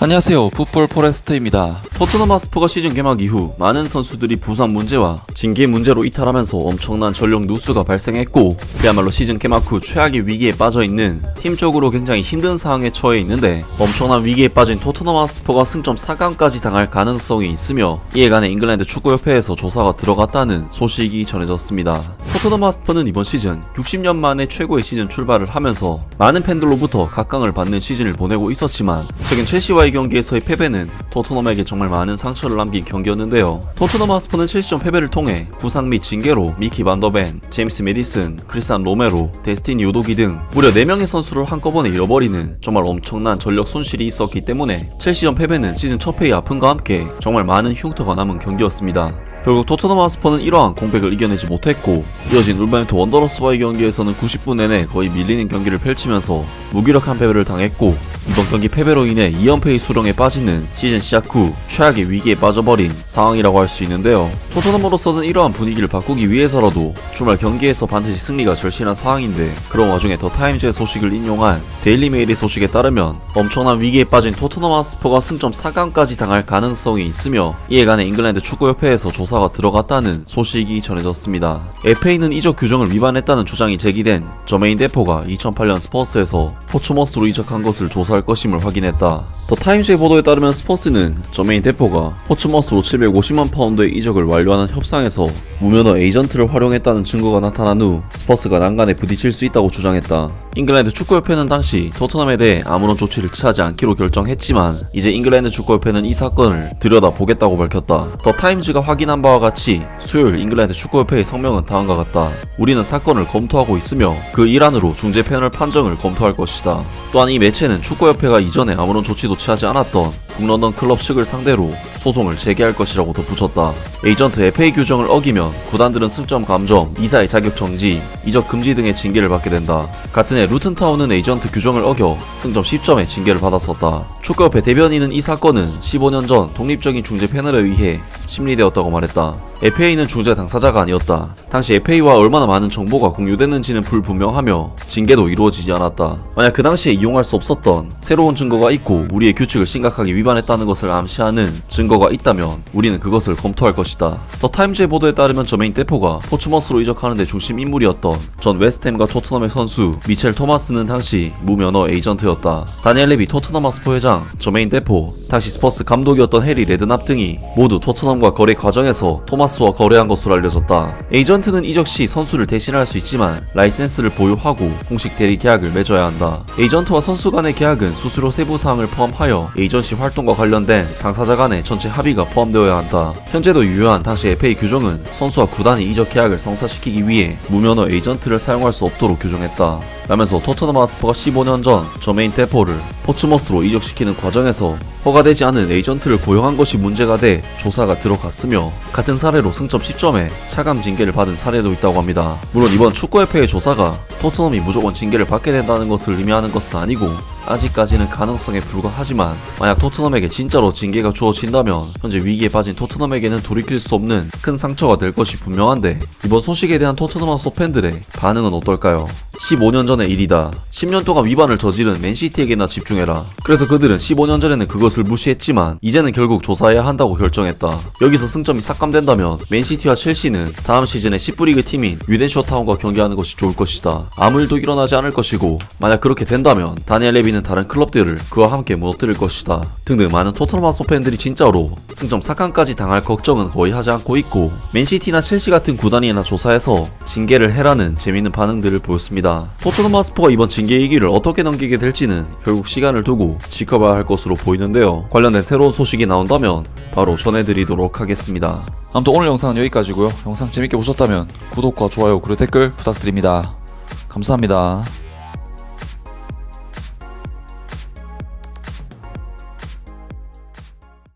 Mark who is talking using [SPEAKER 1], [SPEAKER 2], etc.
[SPEAKER 1] 안녕하세요, 풋볼 포레스트입니다. 토트넘 하스퍼가 시즌 개막 이후 많은 선수들이 부상 문제와 징계 문제로 이탈하면서 엄청난 전력 누수가 발생했고, 그야말로 시즌 개막 후 최악의 위기에 빠져있는, 팀적으로 굉장히 힘든 상황에 처해 있는데, 엄청난 위기에 빠진 토트넘 하스퍼가 승점 4강까지 당할 가능성이 있으며, 이에 관해 잉글랜드 축구협회에서 조사가 들어갔다는 소식이 전해졌습니다. 토트넘 하스퍼는 이번 시즌 60년 만에 최고의 시즌 출발을 하면서 많은 팬들로부터 각광을 받는 시즌을 보내고 있었지만, 최근 첼시와의 경기에서의 패배는 토트넘에게 정말 많은 상처를 남긴 경기였는데요. 토트넘 하스퍼는 첼시전 패배를 통해 부상 및 징계로 미키 반더벤, 제임스 메디슨, 크리스찬 로메로, 데스티니 요도기 등 무려 4명의 선수를 한꺼번에 잃어버리는 정말 엄청난 전력 손실이 있었기 때문에 첼시전 패배는 시즌 첫 패의 아픔과 함께 정말 많은 흉터가 남은 경기였습니다. 결국 토트넘 하스퍼는 이러한 공백을 이겨내지 못했고, 이어진 울버햄튼 원더러스와의 경기에서는 90분 내내 거의 밀리는 경기를 펼치면서 무기력한 패배를 당했고, 이번 경기 패배로 인해 2연패의 수렁에 빠지는 시즌 시작 후 최악의 위기에 빠져버린 상황이라고 할 수 있는데요. 토트넘으로서는 이러한 분위기를 바꾸기 위해서라도 주말 경기에서 반드시 승리가 절실한 상황인데, 그런 와중에 더 타임즈의 소식을 인용한 데일리 메일의 소식에 따르면 엄청난 위기에 빠진 토트넘 하스퍼가 승점 4강까지 당할 가능성이 있으며, 이에 관해 잉글랜드 축구협회에서 조사가 들어갔다는 소식이 전해졌습니다. FA는 이적 규정을 위반했다는 주장이 제기된 저메인 데포가 2008년 스퍼스에서 포츠머스로 이적한 것을 조사할 것임을 확인했다. 더 타임즈의 보도에 따르면 스퍼스는 저메인 데포가 포츠머스로 750만 파운드의 이적을 완료하는 협상에서 무면허 에이전트를 활용했다는 증거가 나타난 후 스퍼스가 난간에 부딪힐 수 있다고 주장했다. 잉글랜드 축구협회는 당시 토트넘에 대해 아무런 조치를 취하지 않기로 결정했지만, 이제 잉글랜드 축구협회는 이 사건을 들여다보겠다고 밝혔다. 더 타임즈가 확인한 바와 같이 수요일 잉글랜드 축구협회의 성명은 다음과 같다. 우리는 사건을 검토하고 있으며 그 일환으로 중재 패널 판정을 검토할 것이다. 또한 이 매체는 축구협회가 이전에 아무런 조치도 취하지 않았던 북런던 클럽 측을 상대로 소송을 제기할 것이라고 덧붙였다. 에이전트 FA 규정을 어기면 구단들은 승점 감점, 이사의 자격 정지, 이적 금지 등의 징계를 받게 된다. 같은 해 루튼타운은 에이전트 규정을 어겨 승점 10점의 징계를 받았었다. 축구협회 대변인은 이 사건은 15년 전 독립적인 중재 패널에 의해 심리되었다고 말했다. FA는 중재 당사자가 아니었다. 당시 FA와 얼마나 많은 정보가 공유됐는지는 불분명하며 징계도 이루어지지 않았다. 만약 그 당시에 이용할 수 없었던 새로운 증거가 있고 우리의 규칙을 심각하게 위반했다는 것을 암시하는 증거가 있다면 우리는 그것을 검토할 것이다. 더 타임즈의 보도에 따르면 저메인 데포가 포츠머스로 이적하는데 중심 인물이었던 전 웨스트햄과 토트넘의 선수 미첼 토마스는 당시 무면허 에이전트였다. 다니엘 레비 토트넘 하스퍼 회장, 저메인 데포, 당시 스퍼스 감독이었던 해리 레드납 등이 모두 토트넘과 거래 과정에서 토마스와 거래한 것으로 알려졌다. 에이전트는 이적 시 선수를 대신할 수 있지만 라이센스를 보유하고 공식 대리 계약을 맺어야 한다. 에이전트와 선수 간의 계약은 수수료 세부 사항을 포함하여 에이전시 활동과 관련된 당사자 간의 전체 합의가 포함되어야 한다. 현재도 유효한 당시 FA 규정은 선수와 구단이 이적 계약을 성사시키기 위해 무면허 에이전트를 사용할 수 없도록 규정했다. 라면서 토트넘 하스퍼가 15년 전 저메인 데포를 포츠머스로 이적시키는 과정에서 허가되지 않은 에이전트를 고용한 것이 문제가 돼 조사가 들어갔으며, 같은 사례로 승점 10점에 차감 징계를 받은 사례도 있다고 합니다. 물론 이번 축구협회의 조사가 토트넘이 무조건 징계를 받게 된다는 것을 의미하는 것은 아니고, 아직까지는 가능성에 불과하지만 만약 토트넘에게 진짜로 징계가 주어진다면 현재 위기에 빠진 토트넘에게는 돌이킬 수 없는 큰 상처가 될 것이 분명한데, 이번 소식에 대한 토트넘 하스퍼 팬들의 반응은 어떨까요? 15년 전의 일이다. 10년 동안 위반을 저지른 맨시티에게나 집중해라. 그래서 그들은 15년 전에는 그것을 무시했지만 이제는 결국 조사해야 한다고 결정했다. 여기서 승점이 삭감된다면 맨시티와 첼시는 다음 시즌에 10부 리그 팀인 위덴쇼 타운과 경기하는 것이 좋을 것이다. 아무 일도 일어나지 않을 것이고, 만약 그렇게 된다면 다니엘 레비는 다른 클럽들을 그와 함께 무너뜨릴 것이다. 등등 많은 토트넘 하스퍼 팬들이 진짜로 승점 4강까지 당할 걱정은 거의 하지 않고 있고, 맨시티나 첼시 같은 구단이나 조사해서 징계를 해라는 재밌는 반응들을 보였습니다. 토트넘 하스퍼가 이번 징계 위기를 어떻게 넘기게 될지는 결국 시간을 두고 지켜봐야 할 것으로 보이는데요. 관련된 새로운 소식이 나온다면 바로 전해드리도록 하겠습니다.
[SPEAKER 2] 아무튼 오늘 영상은 여기까지고요. 영상 재밌게 보셨다면 구독과 좋아요 그리고 댓글 부탁드립니다. 감사합니다.